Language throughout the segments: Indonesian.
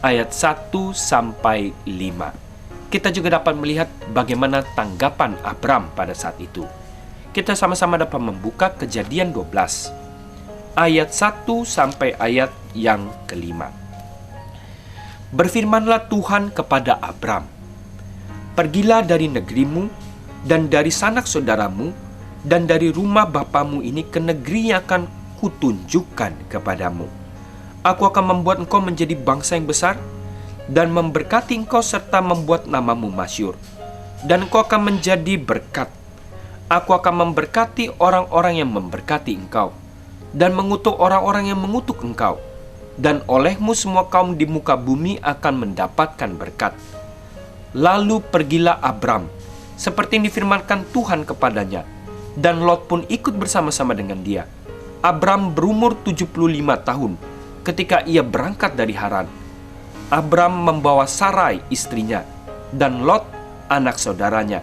ayat 1 sampai 5. Kita juga dapat melihat bagaimana tanggapan Abram pada saat itu. Kita sama-sama dapat membuka Kejadian 12 ayat 1 sampai ayat yang kelima. Berfirmanlah Tuhan kepada Abram, "Pergilah dari negerimu dan dari sanak saudaramu dan dari rumah bapamu ini ke negeri yang akan kutunjukkan kepadamu. Aku akan membuat engkau menjadi bangsa yang besar dan memberkati engkau serta membuat namamu masyhur. Dan engkau akan menjadi berkat. Aku akan memberkati orang-orang yang memberkati engkau dan mengutuk orang-orang yang mengutuk engkau. Dan olehmu semua kaum di muka bumi akan mendapatkan berkat." Lalu pergilah Abram, seperti yang difirmankan Tuhan kepadanya, dan Lot pun ikut bersama-sama dengan dia. Abram berumur 75 tahun ketika ia berangkat dari Haran. Abram membawa Sarai istrinya, dan Lot anak saudaranya,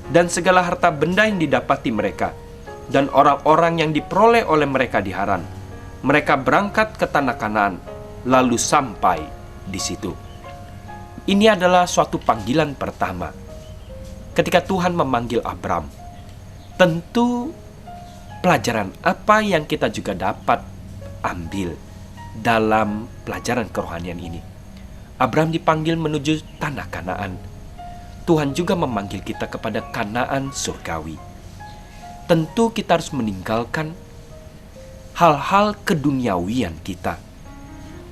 dan segala harta benda yang didapati mereka, dan orang-orang yang diperoleh oleh mereka di Haran. Mereka berangkat ke tanah Kanaan, lalu sampai di situ. Ini adalah suatu panggilan pertama. Ketika Tuhan memanggil Abram, tentu pelajaran apa yang kita juga dapat ambil dalam pelajaran kerohanian ini? Abram dipanggil menuju tanah Kanaan. Tuhan juga memanggil kita kepada Kanaan surgawi. Tentu kita harus meninggalkan hal-hal keduniawian kita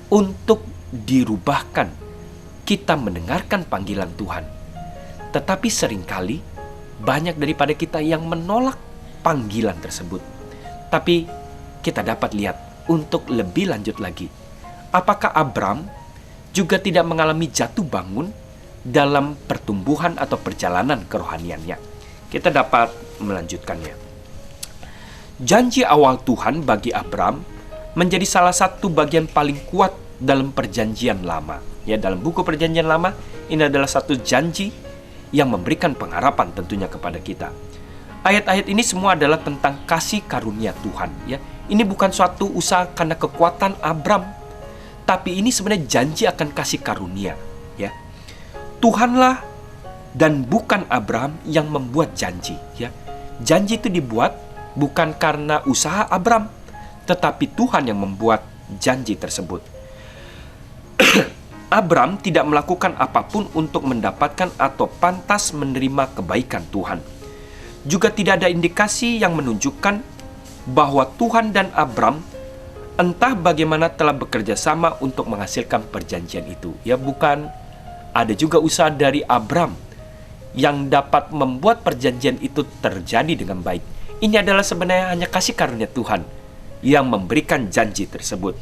untuk dirubahkan kita mendengarkan panggilan Tuhan. Tetapi seringkali banyak daripada kita yang menolak panggilan tersebut. Tapi kita dapat lihat untuk lebih lanjut lagi, apakah Abram juga tidak mengalami jatuh bangun dalam pertumbuhan atau perjalanan kerohaniannya? Kita dapat melanjutkannya. Janji awal Tuhan bagi Abram menjadi salah satu bagian paling kuat dalam perjanjian lama. Ya, dalam buku perjanjian lama, ini adalah satu janji yang memberikan pengharapan tentunya kepada kita. Ayat-ayat ini semua adalah tentang kasih karunia Tuhan. Ya, ini bukan suatu usaha karena kekuatan Abram, tapi ini sebenarnya janji akan kasih karunia. Ya, Tuhanlah dan bukan Abram yang membuat janji. Ya, janji itu dibuat bukan karena usaha Abram, tetapi Tuhan yang membuat janji tersebut. Abram tidak melakukan apapun untuk mendapatkan atau pantas menerima kebaikan Tuhan. Juga tidak ada indikasi yang menunjukkan bahwa Tuhan dan Abram entah bagaimana telah bekerja sama untuk menghasilkan perjanjian itu. Ya, bukan ada juga usaha dari Abram yang dapat membuat perjanjian itu terjadi dengan baik. Ini adalah sebenarnya hanya kasih karunia Tuhan yang memberikan janji tersebut.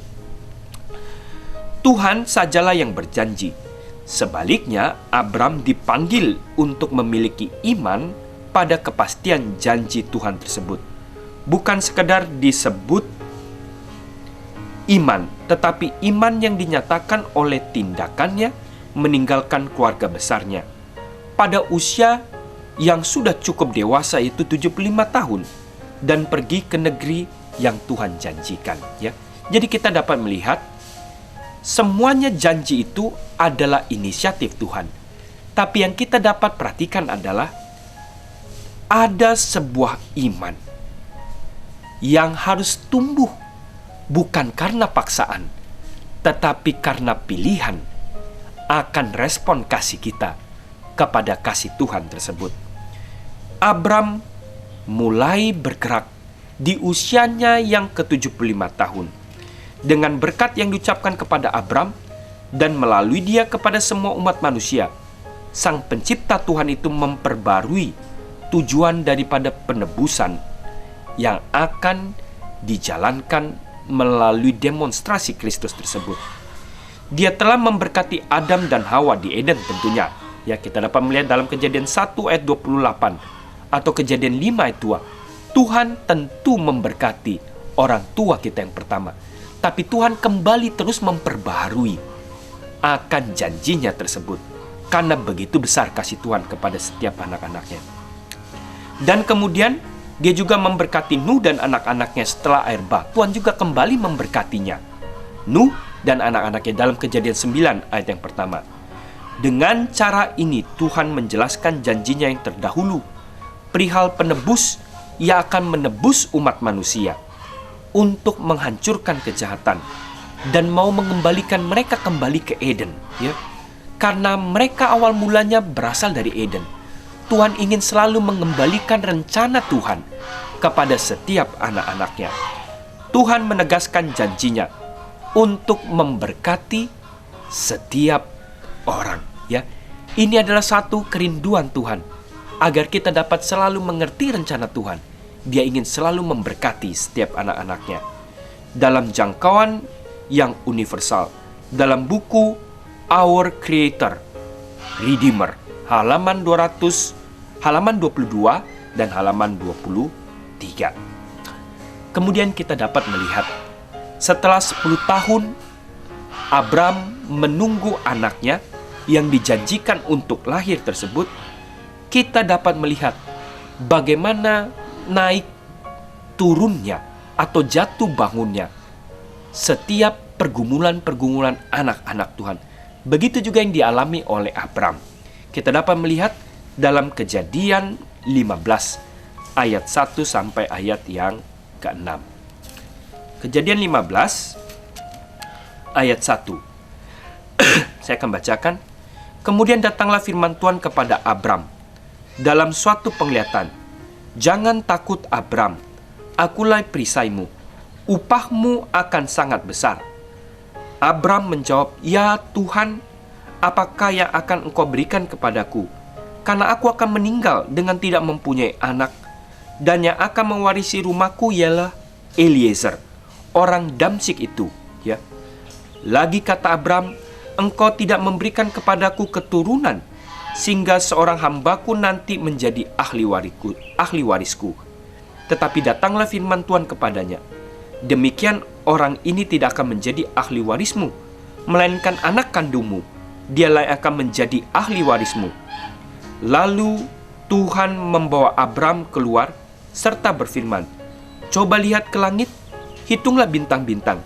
Tuhan sajalah yang berjanji. Sebaliknya, Abram dipanggil untuk memiliki iman pada kepastian janji Tuhan tersebut. Bukan sekedar disebut iman, tetapi iman yang dinyatakan oleh tindakannya meninggalkan keluarga besarnya. Pada usia yang sudah cukup dewasa, yaitu 75 tahun, dan pergi ke negeri yang Tuhan janjikan. Ya, jadi kita dapat melihat semuanya janji itu adalah inisiatif Tuhan. Tapi yang kita dapat perhatikan adalah ada sebuah iman yang harus tumbuh bukan karena paksaan, tetapi karena pilihan akan respon kasih kita kepada kasih Tuhan tersebut. Abram mulai bergerak di usianya yang ke-75 tahun. Dengan berkat yang diucapkan kepada Abram dan melalui dia kepada semua umat manusia, Sang Pencipta Tuhan itu memperbarui tujuan daripada penebusan yang akan dijalankan melalui demonstrasi Kristus tersebut. Dia telah memberkati Adam dan Hawa di Eden tentunya. Ya, kita dapat melihat dalam Kejadian 1 ayat 28 atau Kejadian 5 ayat 2. Tuhan tentu memberkati orang tua kita yang pertama. Tapi Tuhan kembali terus memperbaharui akan janjinya tersebut, karena begitu besar kasih Tuhan kepada setiap anak-anaknya. Dan kemudian dia juga memberkati Nuh dan anak-anaknya setelah air bah. Tuhan juga kembali memberkatinya. Nuh dan anak-anaknya dalam Kejadian 9 ayat yang pertama. Dengan cara ini Tuhan menjelaskan janjinya yang terdahulu perihal penebus yang akan menebus umat manusia untuk menghancurkan kejahatan dan mau mengembalikan mereka kembali ke Eden, ya. Karena mereka awal mulanya berasal dari Eden. Tuhan ingin selalu mengembalikan rencana Tuhan kepada setiap anak-anaknya. Tuhan menegaskan janjinya untuk memberkati setiap orang, ya. Ini adalah satu kerinduan Tuhan agar kita dapat selalu mengerti rencana Tuhan. Dia ingin selalu memberkati setiap anak-anaknya dalam jangkauan yang universal. Dalam buku Our Creator Redeemer, halaman 22 dan halaman 23. Kemudian kita dapat melihat setelah 10 tahun Abram menunggu anaknya yang dijanjikan untuk lahir tersebut, kita dapat melihat bagaimana naik turunnya atau jatuh bangunnya setiap pergumulan-pergumulan anak-anak Tuhan. Begitu juga yang dialami oleh Abram. Kita dapat melihat dalam Kejadian 15 ayat 1 sampai ayat yang ke-6. Kejadian 15 ayat 1. Saya akan bacakan. Kemudian datanglah firman Tuhan kepada Abram dalam suatu penglihatan. Jangan takut Abram, akulah perisaimu, upahmu akan sangat besar. Abram menjawab, ya Tuhan, apakah yang akan engkau berikan kepadaku? Karena aku akan meninggal dengan tidak mempunyai anak, dan yang akan mewarisi rumahku ialah Eliezer, orang Damsyik itu. Ya. Lagi kata Abram, engkau tidak memberikan kepadaku keturunan, sehingga seorang hambaku nanti menjadi ahli warisku. Tetapi datanglah firman Tuhan kepadanya, demikian orang ini tidak akan menjadi ahli warismu, melainkan anak kandungmu, dialah yang akan menjadi ahli warismu. Lalu Tuhan membawa Abram keluar serta berfirman, coba lihat ke langit, hitunglah bintang-bintang.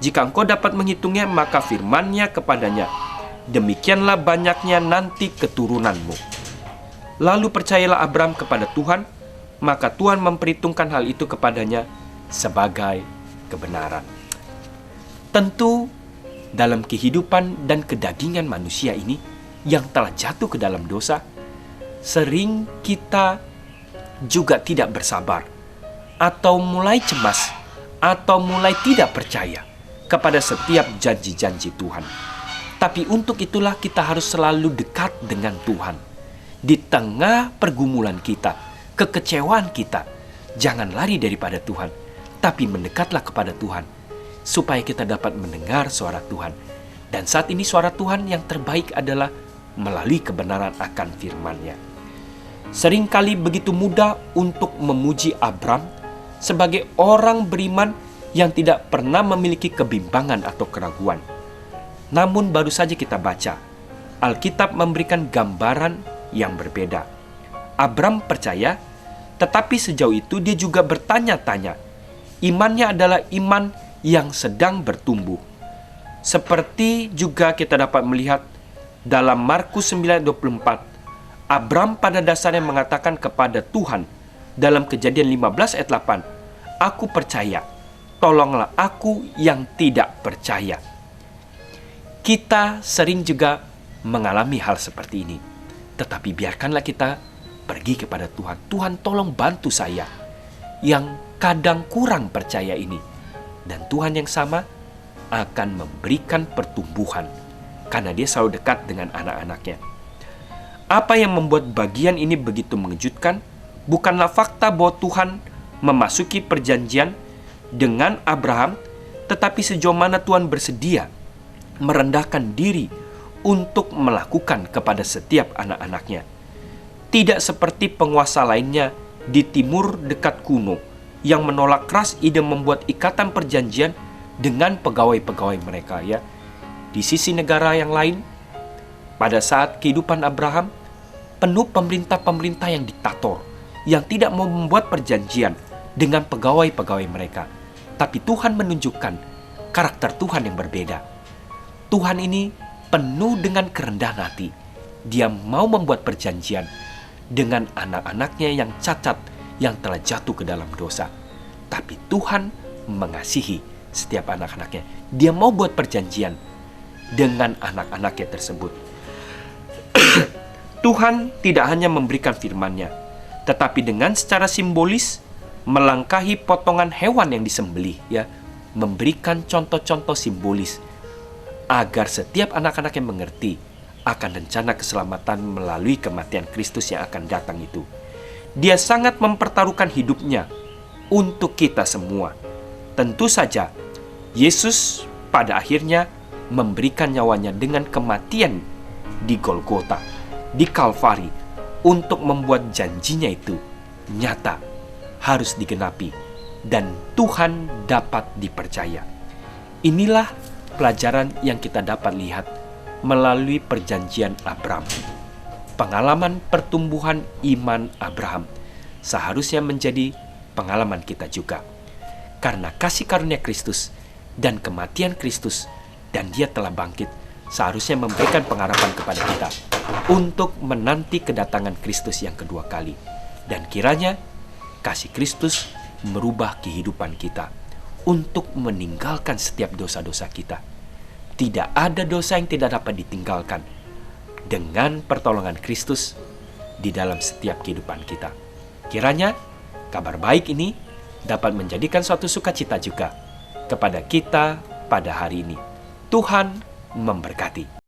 Jika engkau dapat menghitungnya, maka firman-Nya kepadanya, demikianlah banyaknya nanti keturunanmu. Lalu percayalah Abram kepada Tuhan, maka Tuhan memperhitungkan hal itu kepadanya sebagai kebenaran. Tentu dalam kehidupan dan kedagingan manusia ini yang telah jatuh ke dalam dosa, sering kita juga tidak bersabar atau mulai cemas atau mulai tidak percaya kepada setiap janji-janji Tuhan. Tapi untuk itulah kita harus selalu dekat dengan Tuhan. Di tengah pergumulan kita, kekecewaan kita, jangan lari daripada Tuhan, tapi mendekatlah kepada Tuhan, supaya kita dapat mendengar suara Tuhan. Dan saat ini suara Tuhan yang terbaik adalah melalui kebenaran akan firman-Nya. Seringkali begitu mudah untuk memuji Abram sebagai orang beriman yang tidak pernah memiliki kebimbangan atau keraguan. Namun baru saja kita baca, Alkitab memberikan gambaran yang berbeda. Abram percaya, tetapi sejauh itu dia juga bertanya-tanya. Imannya adalah iman yang sedang bertumbuh. Seperti juga kita dapat melihat dalam Markus 9:24, Abram pada dasarnya mengatakan kepada Tuhan dalam Kejadian 15 ayat 8, aku percaya, tolonglah aku yang tidak percaya. Kita sering juga mengalami hal seperti ini. Tetapi biarkanlah kita pergi kepada Tuhan. Tuhan, tolong bantu saya yang kadang kurang percaya ini. Dan Tuhan yang sama akan memberikan pertumbuhan karena dia selalu dekat dengan anak-anaknya. Apa yang membuat bagian ini begitu mengejutkan bukanlah fakta bahwa Tuhan memasuki perjanjian dengan Abraham, tetapi sejauh mana Tuhan bersedia merendahkan diri untuk melakukan kepada setiap anak-anaknya. Tidak seperti penguasa lainnya di timur dekat kuno yang menolak keras ide membuat ikatan perjanjian dengan pegawai-pegawai mereka, ya. Di sisi negara yang lain, pada saat kehidupan Abraham, penuh pemerintah-pemerintah yang diktator, yang tidak mau membuat perjanjian dengan pegawai-pegawai mereka. Tapi Tuhan menunjukkan karakter Tuhan yang berbeda. Tuhan ini penuh dengan kerendahan hati. Dia mau membuat perjanjian dengan anak-anaknya yang cacat, yang telah jatuh ke dalam dosa. Tapi Tuhan mengasihi setiap anak-anaknya. Dia mau buat perjanjian dengan anak-anaknya tersebut. Tuhan tidak hanya memberikan firman-Nya, tetapi dengan secara simbolis melangkahi potongan hewan yang disembelih, ya, memberikan contoh-contoh simbolis agar setiap anak-anaknya mengerti akan rencana keselamatan melalui kematian Kristus yang akan datang itu. Dia sangat mempertaruhkan hidupnya untuk kita semua. Tentu saja, Yesus pada akhirnya memberikan nyawanya dengan kematian di Golgota, di Kalvari, untuk membuat janjinya itu nyata, harus digenapi, dan Tuhan dapat dipercaya. Inilah pelajaran yang kita dapat lihat melalui perjanjian Abraham. Pengalaman pertumbuhan iman Abraham seharusnya menjadi pengalaman kita juga. Karena kasih karunia Kristus dan kematian Kristus dan Dia telah bangkit, seharusnya memberikan pengharapan kepada kita untuk menanti kedatangan Kristus yang kedua kali. Dan kiranya kasih Kristus merubah kehidupan kita untuk meninggalkan setiap dosa-dosa kita. Tidak ada dosa yang tidak dapat ditinggalkan dengan pertolongan Kristus di dalam setiap kehidupan kita. Kiranya kabar baik ini dapat menjadikan suatu sukacita juga kepada kita pada hari ini. Tuhan memberkati.